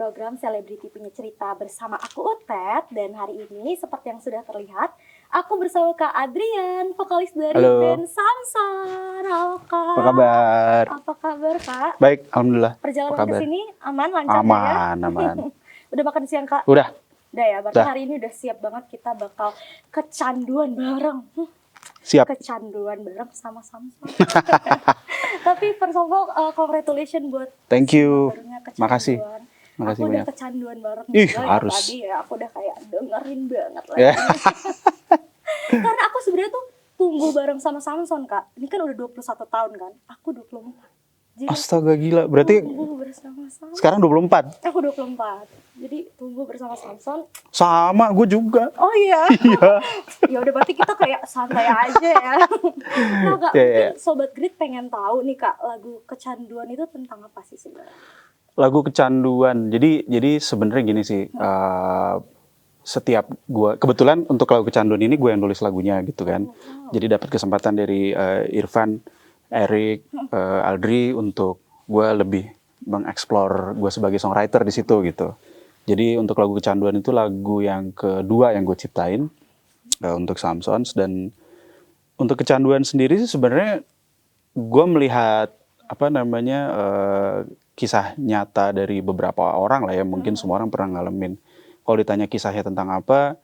program Selebriti Punya Cerita bersama aku Utet. Dan hari ini seperti yang sudah terlihat, aku bersama Kak Adrian, vokalis dari Halo. band Samson. Halo Kak. Apa kabar? Apa kabar Kak? Baik, alhamdulillah. Perjalanan ke sini aman, lancar aman, ya? aman. Udah makan siang Kak? Udah. Udah ya, berarti hari ini udah siap banget kita bakal kecanduan bareng. Siap. Kecanduan bareng sama Samson. Tapi first of all, congratulations buat thank you. Makasih. Makasih aku banyak. Udah kecanduan bareng juga harus. Tadi ya, aku udah kayak dengerin banget lagi. Karena aku sebenarnya tuh tumbuh bareng sama Samson Kak. Ini kan udah 21 tahun kan. Aku 24. Jadi astaga gila, berarti tumbuh bersama Samson. Sekarang 24. Aku 24. Jadi tumbuh bersama Samson. Sama, gue juga. Oh iya. Iya. Ya udah berarti kita kayak santai aja ya. Nah Kak, mungkin Sobat Grit pengen tahu nih Kak, lagu Kecanduan itu tentang apa sih sebenarnya? Lagu Kecanduan. Jadi sebenarnya gini sih. Setiap gue, kebetulan untuk lagu Kecanduan ini gue yang nulis lagunya gitu kan. Jadi dapat kesempatan dari Irfan, Erik, Aldri untuk gue lebih mengeksplor gue sebagai songwriter di situ gitu. Jadi untuk lagu Kecanduan itu lagu yang kedua yang gue ciptain untuk Samsons. Dan untuk Kecanduan sendiri sih sebenarnya gue melihat kisah nyata dari beberapa orang lah ya. Mungkin semua orang pernah ngalamin. Kalau ditanya kisahnya tentang apa,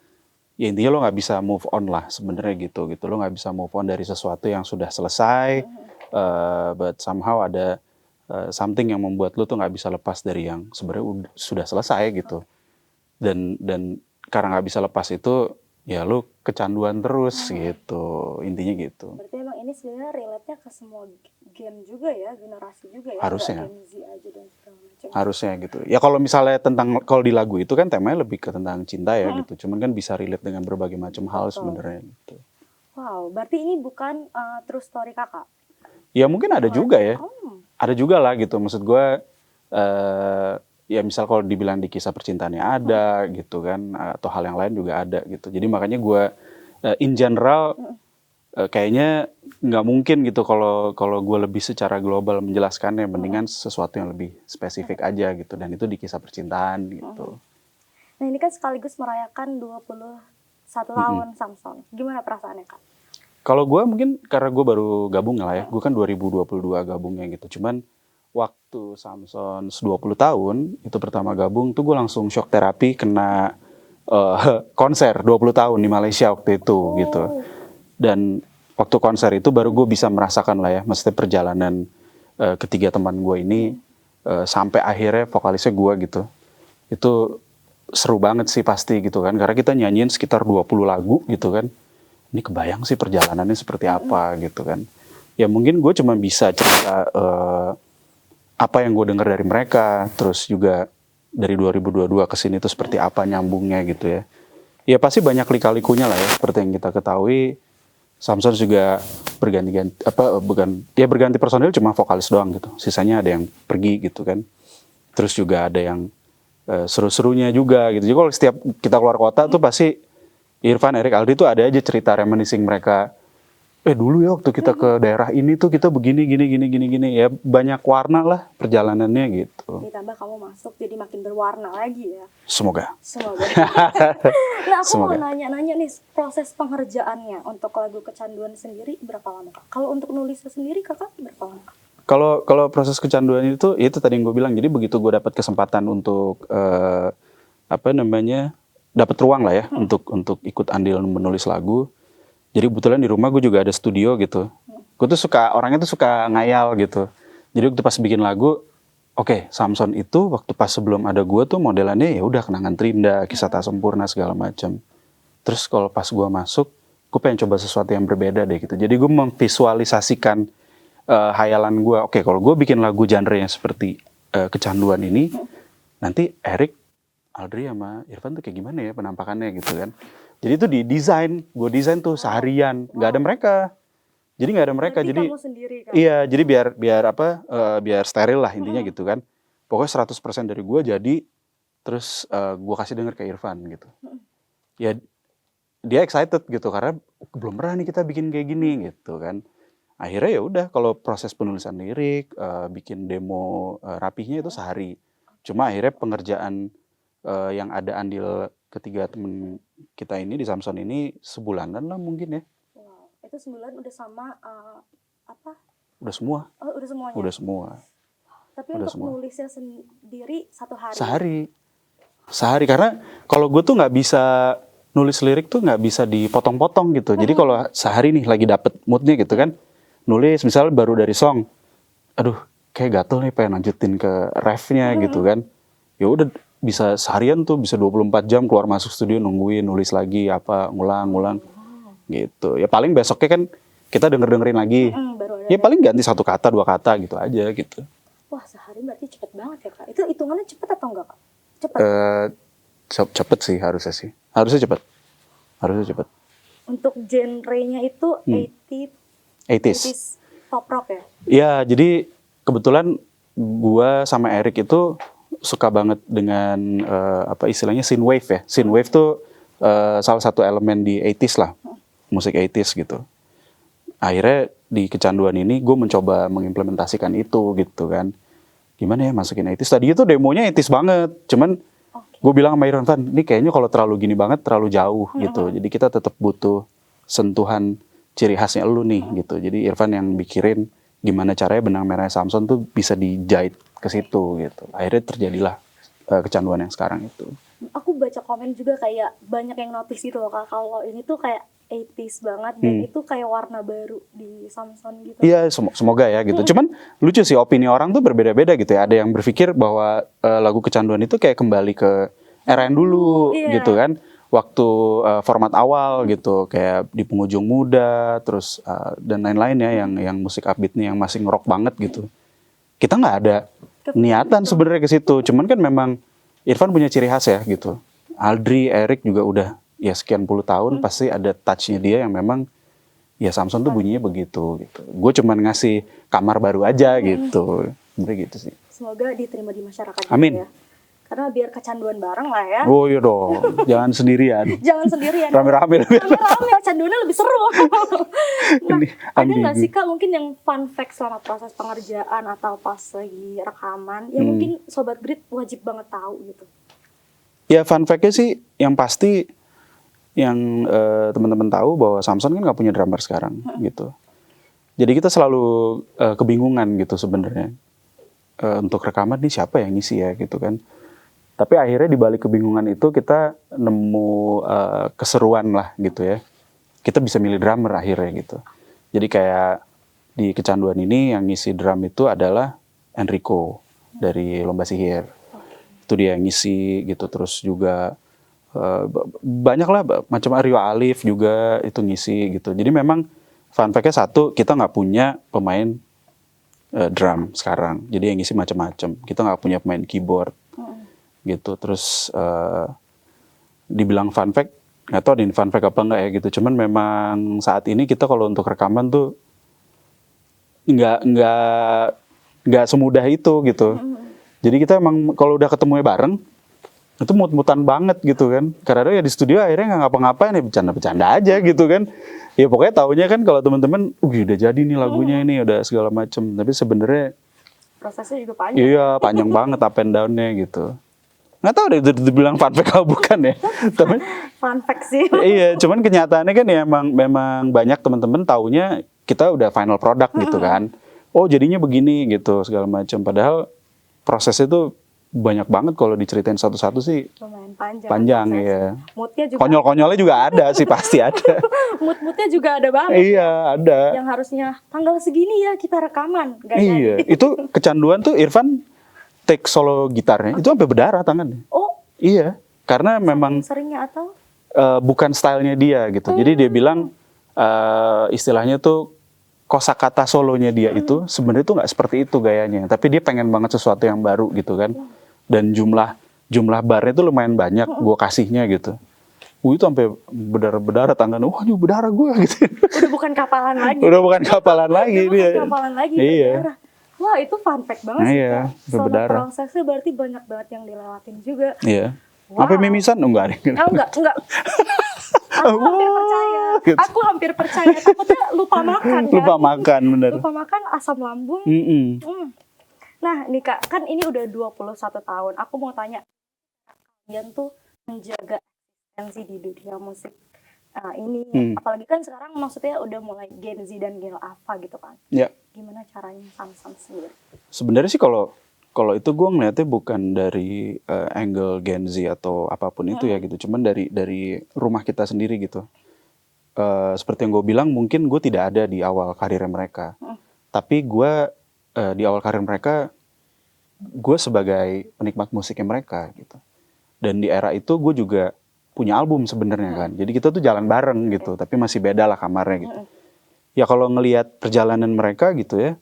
ya intinya lo nggak bisa move on lah sebenarnya gitu. Lo nggak bisa move on dari sesuatu yang sudah selesai, but somehow ada something yang membuat lo tuh nggak bisa lepas dari yang sebenarnya sudah selesai gitu. Dan karena nggak bisa lepas itu, ya lo kecanduan terus gitu, intinya gitu. Berarti emang ini sebenarnya relate-nya ke semua gen juga ya, generasi juga ya. Harusnya. Gen Z aja dan segala macam. Harusnya gitu. Ya kalau misalnya kalau di lagu itu kan temanya lebih ke tentang cinta ya gitu. Cuman kan bisa relate dengan berbagai macam hal sebenarnya gitu. Wow, berarti ini bukan true story kakak? Ya mungkin ada juga ya. Ada juga lah gitu. Maksud gue, ya misal kalau dibilang di kisah percintaannya ada gitu kan, atau hal yang lain juga ada gitu. Jadi makanya gue in general kayaknya nggak mungkin gitu kalau gue lebih secara global menjelaskannya, mendingan sesuatu yang lebih spesifik aja gitu, dan itu di kisah percintaan gitu. Nah ini kan sekaligus merayakan 21 tahun Samson. Gimana perasaannya Kak? Kalau gue mungkin karena gue baru gabung lah ya, gue kan 2022 gabungnya gitu. Cuman waktu Samson 20 tahun itu pertama gabung tuh gue langsung shock terapi kena konser 20 tahun di Malaysia waktu itu gitu. Dan waktu konser itu baru gue bisa merasakan lah ya, maksudnya perjalanan ketiga teman gue ini sampai akhirnya vokalisnya gue gitu. Itu seru banget sih pasti gitu kan, karena kita nyanyiin sekitar 20 lagu gitu kan. Ini kebayang sih perjalanannya seperti apa gitu kan. Ya mungkin gue cuma bisa cerita apa yang gue dengar dari mereka, terus juga dari 2022 ke sini tuh seperti apa nyambungnya gitu ya. Ya pasti banyak lika-likunya lah ya, seperti yang kita ketahui. Samson juga berganti personil, cuma vokalis doang gitu. Sisanya ada yang pergi gitu kan. Terus juga ada yang seru-serunya juga gitu. Jadi kalau setiap kita keluar kota tuh pasti Irfan, Erik, Aldi tuh ada aja cerita reminiscing mereka. Dulu ya waktu kita ke daerah ini tuh kita begini gini. Ya banyak warna lah perjalanannya gitu. Ditambah kamu masuk jadi makin berwarna lagi ya. Semoga. Nah aku mau nanya-nanya nih, proses pengerjaannya untuk lagu Kecanduan sendiri berapa lama Kak? Kalau untuk nulisnya sendiri kakak berapa lama Kak? Kalau proses Kecanduan itu tadi yang gue bilang. Jadi begitu gue dapat kesempatan untuk dapat ruang lah ya untuk ikut andil menulis lagu. Jadi kebetulan di rumah gue juga ada studio gitu. Gue tuh orangnya tuh suka ngayal gitu. Jadi waktu pas bikin lagu, oke, Samson itu waktu pas sebelum ada gue tuh modelannya ya udah Kenangan Terindah, Kisah Tak Sempurna segala macam. Terus kalau pas gue masuk, gue pengen coba sesuatu yang berbeda deh gitu. Jadi gue memvisualisasikan hayalan gue. Oke, kalau gue bikin lagu genre yang seperti Kecanduan ini, nanti Erik, Aldri sama Irfan tuh kayak gimana ya penampakannya gitu kan. Jadi itu gue desain tuh seharian, nggak ada mereka. Jadi nggak ada mereka. Jadi kamu sendiri kan? Iya, jadi biar steril lah intinya gitu kan. Pokoknya 100% dari gue jadi, terus gue kasih denger ke Irfan gitu. Ya dia excited gitu karena belum pernah nih kita bikin kayak gini gitu kan. Akhirnya ya udah, kalau proses penulisan lirik, bikin demo rapihnya itu sehari. Cuma akhirnya pengerjaan yang ada andil ketiga temen kita ini di Samson ini sebulanan lah mungkin ya. Wow, itu 9 udah sama apa? Udah semua. Oh, udah semuanya. Udah semua. Tapi udah untuk semua. nulisnya sendiri 1 hari. Sehari karena kalau gue tuh nggak bisa nulis lirik tuh nggak bisa dipotong-potong gitu. Jadi kalau sehari nih lagi dapet moodnya gitu kan, nulis misalnya baru dari song, aduh kayak gatel nih pengen lanjutin ke refnya gitu kan, ya udah bisa seharian tuh bisa 24 jam keluar masuk studio nungguin nulis lagi apa ngulang gitu. Ya paling besoknya kan kita dengerin lagi, Baru ada. ya paling ganti 1 kata 2 kata gitu aja gitu. Wah, sehari berarti cepet banget ya Kak. Itu hitungannya cepet atau enggak Kak? Cepet. Cepet sih harusnya cepet. Untuk genrenya itu 80s pop rock ya? Iya, jadi kebetulan gua sama Erik itu suka banget dengan apa istilahnya synthwave ya. Synthwave tuh salah satu elemen di 80s lah, musik 80s gitu. Akhirnya di Kecanduan ini gue mencoba mengimplementasikan itu gitu kan. Gimana ya masukin 80s? Tadi itu demonya 80s banget, cuman gue bilang sama Irfan, ini kayaknya kalau terlalu gini banget terlalu jauh gitu. Jadi kita tetap butuh sentuhan ciri khasnya lu nih gitu. Jadi Irfan yang mikirin gimana caranya benang merahnya Samson tuh bisa dijahit ke situ gitu. Akhirnya terjadilah Kecanduan yang sekarang itu. Aku baca komen juga kayak banyak yang notice gitu loh Kak, kalau ini tuh kayak 80s banget dan itu kayak warna baru di Samson gitu. Iya, semoga ya gitu. Cuman lucu sih opini orang tuh berbeda-beda gitu ya. Ada yang berpikir bahwa lagu Kecanduan itu kayak kembali ke era yang dulu gitu kan. Waktu format awal gitu, kayak di Penghujung Muda, terus dan lain-lain ya yang musik upbeat nih yang masih ngerok banget gitu. Kita nggak ada niatan sebenarnya ke situ. Cuman kan memang Irfan punya ciri khas ya gitu. Aldri, Erik juga udah ya sekian puluh tahun pasti ada touch-nya dia yang memang ya Samson tuh bunyinya begitu gitu. Gue cuman ngasih kamar baru aja gitu. Sebenarnya gitu sih. Semoga diterima di masyarakat Amin. juga ya. Karena biar kecanduan bareng lah ya. Oh iya dong, jangan sendirian. Jangan sendirian. Rame-rame. Rame-rame, kecanduannya lebih seru. Nah, Ini ada nggak ambigu. sih Kak mungkin yang fun fact selama proses pengerjaan atau pas lagi rekaman yang mungkin Sobat Grit wajib banget tahu gitu? Ya fun fact-nya sih yang pasti yang teman-teman tahu bahwa Samson kan nggak punya drummer sekarang gitu. Jadi kita selalu kebingungan gitu sebenarnya untuk rekaman nih siapa yang ngisi ya gitu kan. Tapi akhirnya di balik kebingungan itu kita nemu keseruan lah gitu ya. Kita bisa milih drummer akhirnya gitu. Jadi kayak di Kecanduan ini yang ngisi drum itu adalah Enrico dari Lomba Sihir. Itu dia yang ngisi gitu. Terus juga banyak lah macam Rio Alif juga itu ngisi gitu. Jadi memang fun fact-nya satu, kita nggak punya pemain drum sekarang. Jadi yang ngisi macam-macam. Kita nggak punya pemain keyboard gitu. Terus dibilang fun fact, nggak tahu ini fun fact apa enggak ya gitu. Cuman memang saat ini kita kalau untuk rekaman tuh nggak semudah itu gitu. Jadi kita emang kalau udah ketemunya bareng itu mut-mutan banget gitu kan. Karena ya di studio akhirnya nggak ngapa-ngapain ya bercanda-bercanda aja gitu kan. Ya pokoknya taunya kan kalau teman-teman, udah jadi nih lagunya ini udah segala macem. Tapi sebenarnya Prosesnya juga panjang. iya panjang banget up and down-nya gitu. Nggak tahu deh itu dibilang fun fact atau bukan ya. Tapi Fun fact sih. iya, cuman kenyataannya kan ya memang banyak teman-teman taunya kita udah final product gitu kan. Oh jadinya begini gitu segala macam. Padahal prosesnya tuh banyak banget kalau diceritain satu-satu sih. Lumayan panjang. Panjang proses. ya. Moodnya juga. Konyol-konyolnya juga ada sih pasti ada. Mood-moodnya juga ada banget. Iya ada. Yang harusnya tanggal segini ya kita rekaman. Gak Iya, jadi. itu Kecanduan tuh Irfan take solo gitarnya itu sampai berdarah tangannya. Oh, Iya, karena memang seringnya atau? bukan stylenya dia gitu. Jadi dia bilang istilahnya tuh kosakata solonya dia itu sebenarnya tuh nggak seperti itu gayanya. Tapi dia pengen banget sesuatu yang baru gitu kan. Dan jumlah barnya tuh lumayan banyak gue kasihnya gitu. Itu sampai berdarah-berdarah tangannya. Wah, ini berdarah gue gitu. Udah bukan kapalan lagi. Udah bukan kapalan lagi Udah dia. bukan kapalan lagi. Iya. Berdarah. Wah, itu fun fact banget sih. Iya, Kak. Selama berdarah. prosesnya berarti banyak banget yang dilewatin juga. Iya. Wow. Sampai mimisan enggak nih. Oh, enggak. Aku hampir percaya. Gitu. Aku hampir percaya. Takutnya lupa makan kan. Lupa makan bener. Lupa makan asam lambung. Mm-mm. Nah nih Kak, kan ini udah 21 tahun. Aku mau tanya, kalian tuh menjaga eksistensi di dunia musik ini, apalagi kan sekarang maksudnya udah mulai Gen Z dan Gen Alpha gitu kan. Ya. Gimana caranya Samson sendiri? Sebenarnya sih kalau itu gue ngeliatnya bukan dari angle Gen Z atau apapun itu ya gitu, cuman dari rumah kita sendiri gitu. Seperti yang gue bilang, mungkin gue tidak ada di awal karir mereka, tapi gue di awal karir mereka, gue sebagai penikmat musiknya mereka gitu. Dan di era itu gue juga punya album sebenarnya kan, jadi kita tuh jalan bareng gitu, tapi masih beda lah kamarnya gitu. Ya kalau ngelihat perjalanan mereka gitu ya,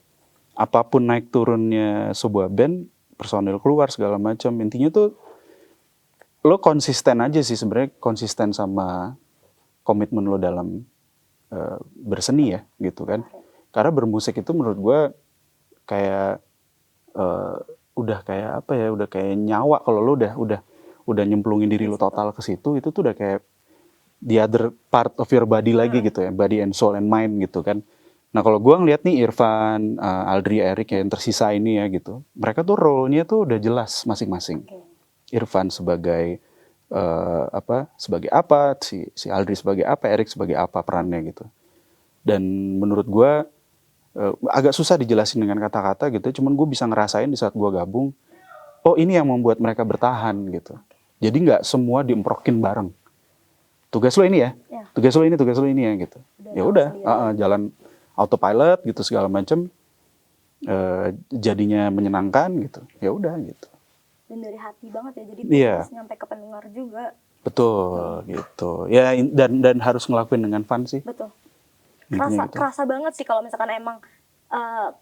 apapun naik turunnya sebuah band, personil keluar segala macam, intinya tuh lo konsisten aja sih sebenarnya, konsisten sama komitmen lo dalam berseni ya gitu kan. Karena bermusik itu menurut gue kayak udah kayak apa ya, udah kayak nyawa. Kalau lo udah nyemplungin diri lo total ke situ, itu tuh udah kayak the other part of your body lagi gitu ya, body and soul and mind gitu kan. Nah kalau gue ngeliat nih Irfan, Aldri, Erik yang tersisa ini ya gitu, mereka tuh role-nya tuh udah jelas masing-masing. Irfan sebagai sebagai apa, si Aldri sebagai apa, Erik sebagai apa perannya gitu. Dan menurut gue agak susah dijelasin dengan kata-kata gitu, cuman gue bisa ngerasain di saat gue gabung, oh ini yang membuat mereka bertahan gitu. Jadi nggak semua diemprokin bareng. Tugas lo ini ya, tugas lo ini ya gitu. Ya udah, jalan autopilot gitu segala macam, jadinya menyenangkan gitu. Ya udah gitu. Dan dari hati banget ya, jadi terus nyampe ke pendengar juga. Betul gitu. Ya dan harus ngelakuin dengan fun sih. Betul. Gitu. Kerasa banget sih kalau misalkan emang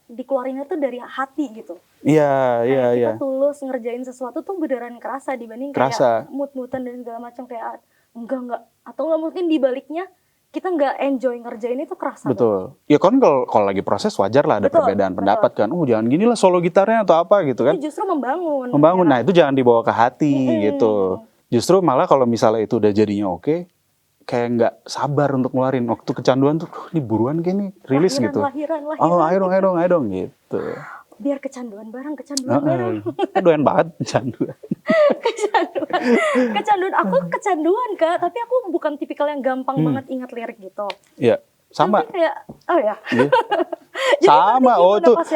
dikeluarinnya tuh dari hati gitu. Iya. Kita tulus ngerjain sesuatu tuh beneran kerasa dibanding kayak mood-moodan dan segala macam, kayak enggak atau nggak mungkin dibaliknya kita nggak enjoy ngerjain itu kerasa. Betul. Ya kan kalau lagi proses wajar lah ada perbedaan pendapat kan. Jangan gini lah solo gitarnya atau apa gitu kan. Itu justru membangun. Nah itu jangan dibawa ke hati gitu. Justru malah kalau misalnya itu udah jadinya oke, kayak nggak sabar untuk ngeluarin. Waktu kecanduan tuh, ini buruan kayak nih rilis gitu. Lahiran. Oh ayo dong gitu. Biar kecanduan bareng. Doyan banget kecanduan. Kecanduan. Aku kecanduan Kak, tapi aku bukan tipikal yang gampang banget ingat lirik gitu. Iya, sama. Tapi kayak, oh ya. Sama,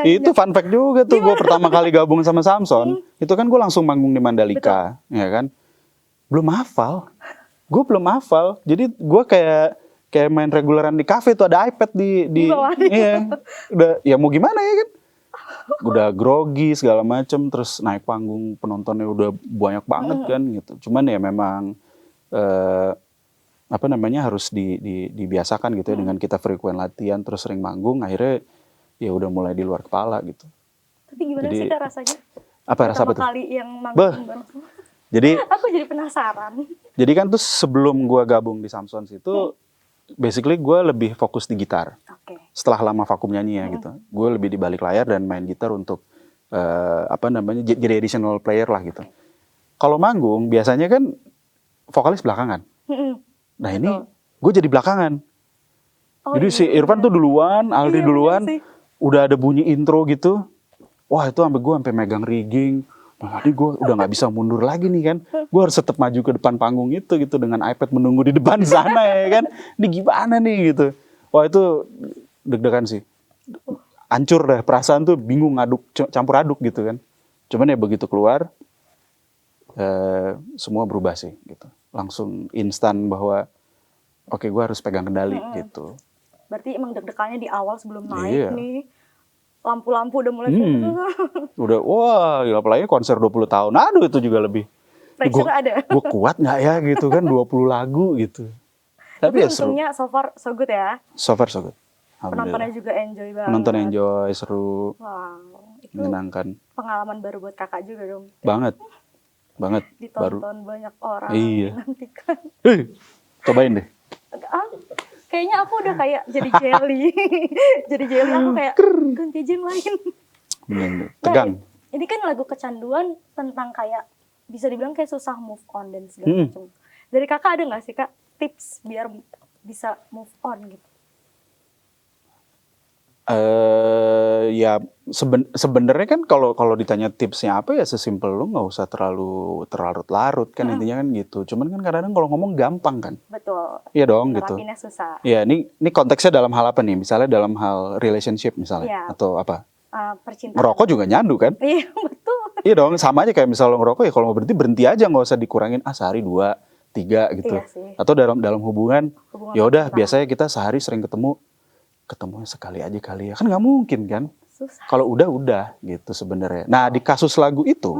itu fun fact juga tuh. Gue pertama kali gabung sama Samson, itu kan gue langsung manggung di Mandalika, ya kan? Belum hafal. Jadi gue kayak main reguleran di kafe tuh, ada iPad di iya. Udah ya mau gimana ya kan? Udah grogi segala macem, terus naik panggung penontonnya udah banyak banget kan gitu. Cuman ya memang harus dibiasakan gitu ya, dengan kita frequent latihan terus sering manggung, akhirnya ya udah mulai di luar kepala gitu. Tapi gimana sih Kak rasanya? Rasa apa tuh? Kali yang manggung bareng. Jadi aku jadi penasaran. Jadi kan tuh sebelum gue gabung di Samson itu basically gue lebih fokus di gitar. Setelah lama vakum nyanyi ya gitu, gue lebih di balik layar dan main gitar untuk jadi additional player lah gitu. Kalau manggung biasanya kan vokalis belakangan. Nah ini gue jadi belakangan. Jadi si Irfan tuh duluan, Aldri duluan, udah ada bunyi intro gitu. Wah itu gue sampai megang rigging. Nah, tadi gue udah nggak bisa mundur lagi nih kan. Gue harus tetap maju ke depan panggung itu gitu dengan iPad menunggu di depan sana ya kan. Ini gimana nih gitu. Wah itu deg-degan sih. Hancur dah, perasaan tuh bingung, campur aduk gitu kan. Cuman ya begitu keluar, semua berubah sih gitu. Langsung instan bahwa oke, gue harus pegang kendali gitu. Berarti emang deg-degannya di awal sebelum naik nih. Lampu-lampu udah mulai udah wah, apalagi konser 20 tahun. Aduh itu juga lebih. Pressure ada. Gue kuat nggak ya gitu kan, 20 lagu gitu. Tapi ya seru. Untungnya so far so good ya. So far so good. Penontonnya juga enjoy banget. Penonton enjoy, seru. Wow, itu menyenangkan. Pengalaman baru buat kakak juga dong. Banget. Ditonton banyak orang. Iya. Dinantikan. Cobain deh. Kayaknya aku udah kayak jadi jelly. Aku kayak ganti aja yang lain. Bener, tegang. Nah, ini kan lagu kecanduan tentang kayak bisa dibilang kayak susah move on dan segala macam. Dari kakak ada nggak sih Kak tips biar bisa move on gitu? Ya sebenarnya kan kalau ditanya tipsnya apa ya sesimpel lu nggak usah terlalu larut kan intinya kan gitu. Cuman kan kadang-kadang kalau ngomong gampang kan. Betul. Iya dong gitu. Nerapinnya susah. Iya, ini konteksnya dalam hal apa nih? Misalnya dalam hal relationship misalnya Iya. atau apa? Percintaan. Ngerokok juga nyandu kan? Iya, betul. Iya dong, sama aja kayak misalnya lo ngerokok ya kalau mau berhenti aja nggak usah dikurangin sehari 2, 3 gitu. Iya sih. Atau dalam hubungan ya udah percintaan. biasanya kita sehari sering ketemunya sekali aja kali ya. Kan nggak mungkin kan? Susah. Kalau udah gitu sebenarnya. Nah, di kasus lagu itu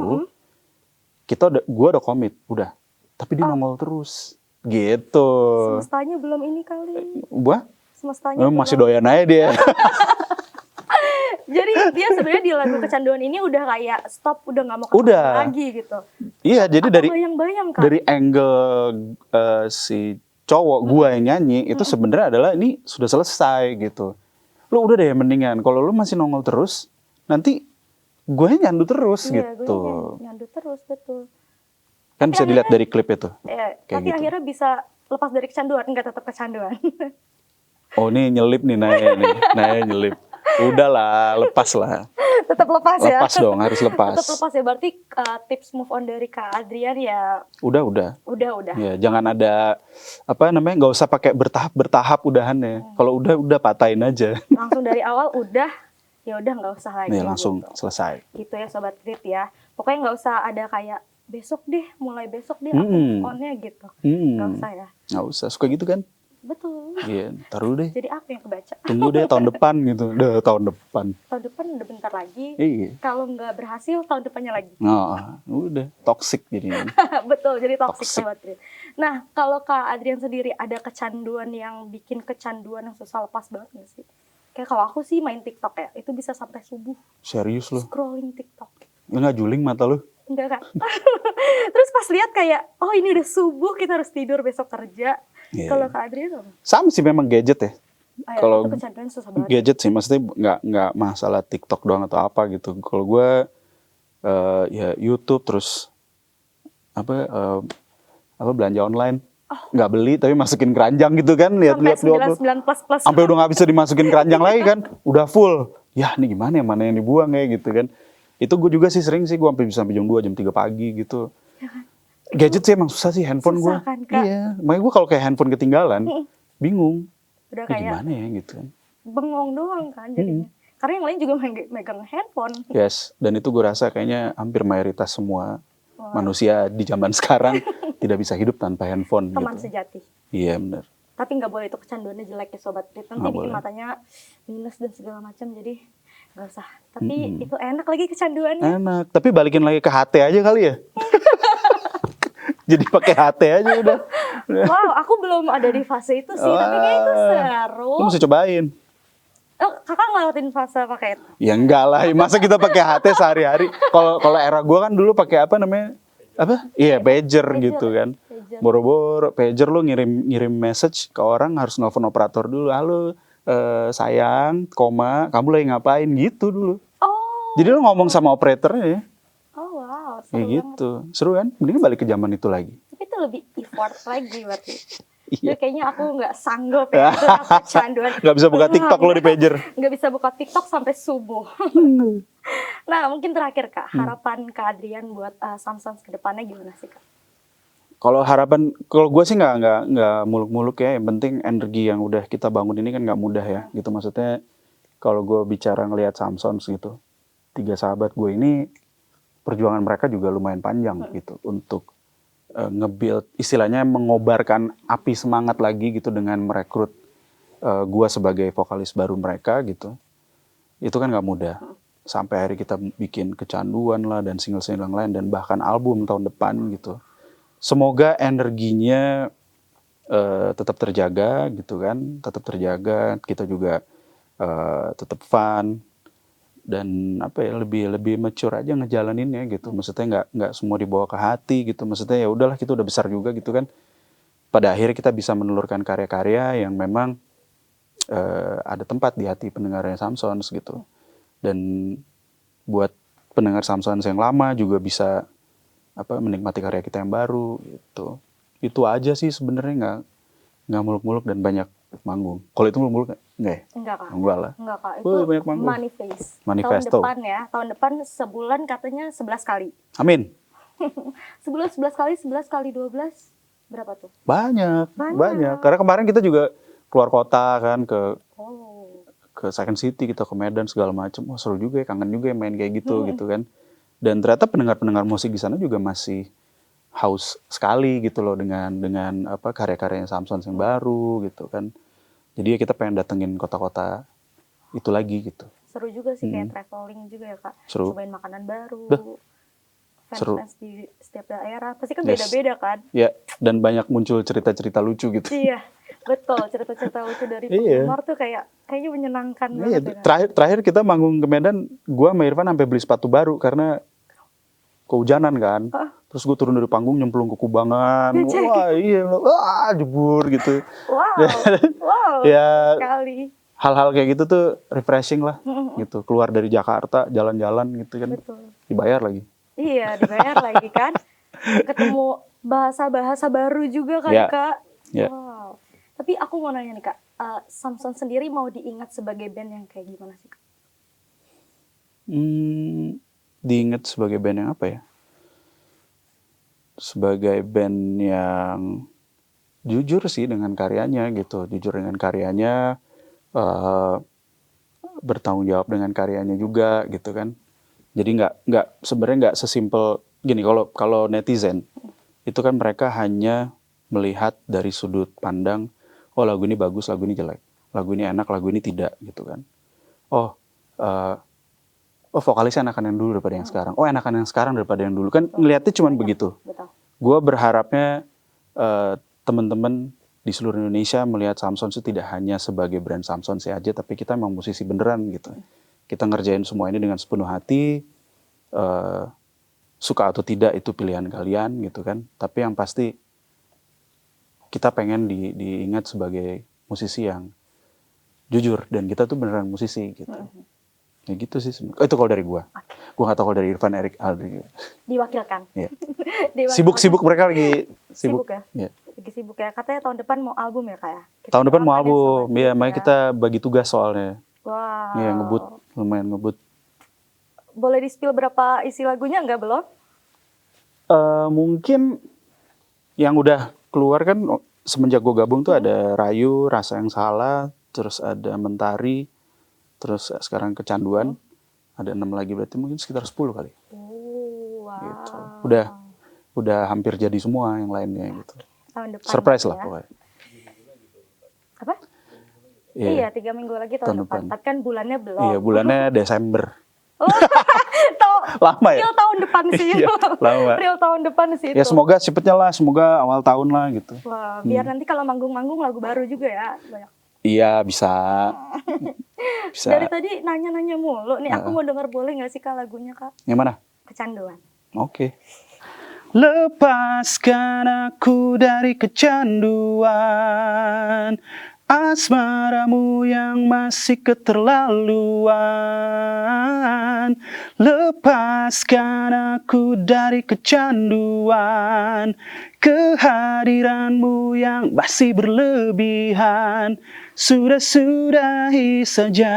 gue udah komit, udah. Tapi dia nongol terus. Gitu. Semestanya belum ini kali. Wah? Semestanya Masih belum. doyan aja dia. Jadi dia sebenarnya di lagu Kecanduan ini udah kayak stop, udah nggak mau Udah. lagi gitu. Iya, jadi Apa dari bayang-bayang kan? dari angle si cowok gua yang nyanyi itu sebenarnya adalah ini sudah selesai gitu. Lu udah deh mendingan kalau lu masih nongol terus nanti gue nyandu terus Iya, gitu. gue nyandu terus, betul. Kan Tapi bisa dilihat dari klip itu. Tapi gitu. akhirnya bisa lepas dari kecanduan, enggak tetap kecanduan. Oh, ini nyelip nih Naya nih. Naya nyelip. Udahlah, lepas lah. Tetap lepas ya. Lepas dong, harus lepas. Tetap lepas ya. Berarti tips move on dari Kak Adrian ya Udah. udah. Ya, jangan ada apa namanya, nggak usah pakai bertahap udahannya. Kalau udah patahin aja. Langsung dari awal udah, ya udah nggak usah lagi. Nih langsung gitu. selesai. Gitu ya Sobat Grit ya. Pokoknya nggak usah ada kayak mulai besok deh aku on-nya gitu. Nggak usah ya. Nggak usah, suka gitu kan? Betul. Iya, taruh deh. Jadi aku yang kebaca. Tunggu deh tahun depan gitu. Udah tahun depan. Tahun depan udah bentar lagi. Iya. Kalau nggak berhasil tahun depannya lagi. Nah, udah toxic jadinya. Betul, jadi toxic Toxic. Sobat Grit. Nah, kalau Kak Adrian sendiri ada kecanduan yang bikin kecanduan yang susah lepas banget nggak sih? Kayak kalau aku sih main TikTok ya, itu bisa sampai subuh Serius lu? scrolling TikTok. Nggak juling mata lu? Enggak kan? Terus pas lihat kayak, oh ini udah subuh, kita harus tidur besok kerja. Iya. Kalau Kak Adrian apa? Sama sih memang gadget ya. Kalau itu kecanduan susah banget. gadget sih, maksudnya nggak masalah TikTok doang atau apa gitu. Kalau gue ya YouTube terus apa belanja online. Nggak beli tapi masukin keranjang gitu kan, Sampai lihat 99 plus. sampai udah nggak bisa dimasukin keranjang lagi kan, udah full. Ya ini gimana ya, mana yang dibuang ya gitu kan. Itu gue juga sih sering sih, gue sampai jam 2, jam 3 pagi gitu. Gadget sih emang susah sih, handphone gue. Susah kan, Kak? Iya, makanya gue kalau kayak handphone ketinggalan, bingung. Udah Ya kayak gimana ya gitu kan. bengong doang kan jadinya. Karena yang lain juga megang handphone. Yes, dan itu gue rasa kayaknya hampir mayoritas semua manusia di zaman sekarang tidak bisa hidup tanpa handphone Teman gitu. sejati. Iya benar. Tapi nggak boleh itu kecanduannya jelek ya Sobat Grit. Nanti Nggak bikin boleh. matanya minus dan segala macam, jadi nggak usah. Tapi itu enak lagi kecanduannya. Enak, tapi balikin lagi ke HT aja kali ya. Jadi pakai HT aja udah. Wow, aku belum ada di fase itu sih, tapi kayak itu seru. Lu mesti cobain. Oh, kakak ngelewatin fase pakai itu? Ya enggak lah, masa kita pakai HT sehari-hari. Kalau era gua kan dulu pakai apa namanya? Apa? Iya, pager gitu kan. Pager. Boro-boro pager lu ngirim message ke orang harus nelfon operator dulu. Halo, sayang, kamu lagi ngapain gitu dulu. Oh, Jadi lu ngomong sama operatornya ya. oh wow, seru Kayak banget. gitu. Seru kan? Mending balik ke zaman itu lagi. Tapi itu lebih effort lagi berarti. Iya. Jadi kayaknya aku nggak sanggup ya itu kecanduan. Nggak bisa buka TikTok lo di pager. Nggak bisa buka TikTok sampai subuh. Nah, mungkin terakhir Kak, harapan Kak Adrian buat Samsons ke depannya gimana sih Kak? Kalau harapan, kalau gue sih nggak muluk-muluk ya. Yang penting energi yang udah kita bangun ini kan nggak mudah ya. Gitu maksudnya. Kalau gue bicara ngelihat Samsons gitu, 3 sahabat gue ini perjuangan mereka juga lumayan panjang gitu untuk nge-build, istilahnya mengobarkan api semangat lagi gitu dengan merekrut gue sebagai vokalis baru mereka gitu. Itu kan nggak mudah. Sampai akhirnya kita bikin Kecanduan lah dan single-single yang lain dan bahkan album tahun depan gitu. Semoga energinya tetap terjaga gitu kan, tetap terjaga, kita juga tetap fun dan apa ya, lebih mature aja ngejalaninnya gitu. Maksudnya nggak semua dibawa ke hati gitu. Maksudnya ya udahlah, kita udah besar juga gitu kan. Pada akhirnya kita bisa menelurkan karya-karya yang memang ada tempat di hati pendengarnya Samsons gitu. Dan buat pendengar Samsons yang lama juga bisa menikmati karya kita yang baru gitu. Itu aja sih sebenarnya, nggak muluk-muluk dan banyak manggung. Kalau itu muluk enggak ya? Enggak Kak. Enggak lah. Enggak Kak, itu Wih, banyak manggung. Tahun Manifesto. depan ya, tahun depan sebulan katanya 11 kali. Amin. Sebulan 11 kali, 11 kali 12, berapa tuh? Banyak. Banyak. Karena kemarin kita juga keluar kota kan Oh. ke Second City, kita ke Medan segala macam. Wah, seru juga ya, kangen juga ya main kayak gitu gitu kan. Dan ternyata pendengar-pendengar musik di sana juga masih haus sekali gitu loh dengan apa karya-karyanya Samsons yang baru gitu kan. Jadi ya kita pengen datengin kota-kota itu lagi gitu. Seru juga sih kayak traveling juga ya Kak. Seru. Cobain makanan baru. Seru. Fans di setiap daerah pasti kan Yes. beda-beda kan. Ya, dan banyak muncul cerita-cerita lucu gitu. Iya, betul. Cerita-cerita lucu dari Iya. penggemar tuh kayaknya menyenangkan Iya, banget ya, Kak. terakhir kita manggung ke Medan, gua sama Irfan sampai beli sepatu baru karena kehujanan kan. Terus gue turun dari panggung nyemplung ke kubangan. Wah, iya, wah, jebur gitu. Wow. Ya, Sekali. hal-hal kayak gitu tuh refreshing lah gitu. Keluar dari Jakarta, jalan-jalan gitu kan. Betul. Dibayar lagi. Iya, dibayar lagi kan. Ketemu bahasa-bahasa baru juga kan, Ya. Kak. Ya. Wow. Tapi aku mau nanya nih, Kak. Samson sendiri mau diingat sebagai band yang kayak gimana sih, Kak? Diingat sebagai band yang apa ya? Sebagai band yang jujur sih dengan karyanya gitu. Jujur dengan karyanya, bertanggung jawab dengan karyanya juga gitu kan. Jadi sebenarnya nggak sesimpel gini. Kalau netizen itu kan mereka hanya melihat dari sudut pandang, oh lagu ini bagus, lagu ini jelek, lagu ini enak, lagu ini tidak gitu kan. Oh vokalisnya enakan yang dulu daripada yang sekarang. Oh enakan yang sekarang daripada yang dulu kan. Ngelihatnya cuma begitu. Betul. Gue berharapnya teman-teman di seluruh Indonesia melihat Samsons itu tidak hanya sebagai brand Samsons aja, tapi kita memang musisi beneran gitu. Kita ngerjain semua ini dengan sepenuh hati, suka atau tidak itu pilihan kalian gitu kan. Tapi yang pasti kita pengen diingat sebagai musisi yang jujur dan kita tuh beneran musisi gitu. Ya gitu sih sebenarnya. Itu kalau dari gue. Gue nggak tahu kalau dari Irfan, Erik, Aldi. Diwakilkan. Iya. Diwakilkan. Sibuk mereka lagi Sibuk ya? Iya. Lagi sibuk ya. Katanya tahun depan mau album ya, Kak ya? Kita Tahun depan mau doakan ya album. sama Iya, dia makanya ya. kita bagi tugas soalnya. Wow. Iya, lumayan ngebut. Boleh di-spill berapa isi lagunya enggak belum? Mungkin yang udah keluar kan semenjak gue gabung tuh ada Rayu, Rasa Yang Salah, terus ada Mentari, terus sekarang Kecanduan. Ada 6 lagi, berarti mungkin sekitar 10 kali. Wow. Gitu. Udah hampir jadi semua yang lainnya gitu. Tahun depan. Surprise ya. lah pokoknya. Apa? Iya, 3 minggu lagi tahun depan. Tapi kan bulannya belum. Iya, bulannya Desember. Lama ya? Real tahun depan sih. Iya, lama. Real tahun depan sih Ya itu. semoga cepetnya lah, semoga awal tahun lah gitu. Wah, biar nanti kalau manggung-manggung lagu baru juga ya. Banyak. Iya, bisa. Dari tadi nanya-nanya mulu. Nih aku mau denger, boleh gak sih Kak lagunya, Kak? Yang mana? Kecanduan. Oke. Lepaskan aku dari kecanduan, asmaramu yang masih keterlaluan. Lepaskan aku dari kecanduan, kehadiranmu yang masih berlebihan. Sudahi saja.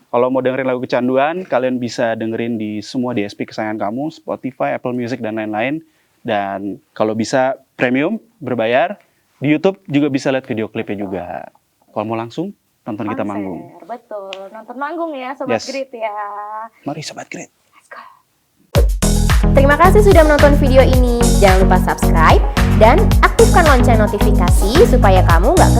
Kalau mau dengerin lagu Kecanduan, kalian bisa dengerin di semua DSP kesayangan kamu, Spotify, Apple Music, dan lain-lain. Dan kalau bisa premium, berbayar. Di YouTube juga bisa lihat video klipnya juga. Kalau mau langsung, nonton kita manggung. Betul, nonton manggung ya Sobat Grit ya. Mari Sobat Grit. Let's go. Terima kasih sudah menonton video ini. Jangan lupa subscribe dan aktifkan lonceng notifikasi supaya kamu nggak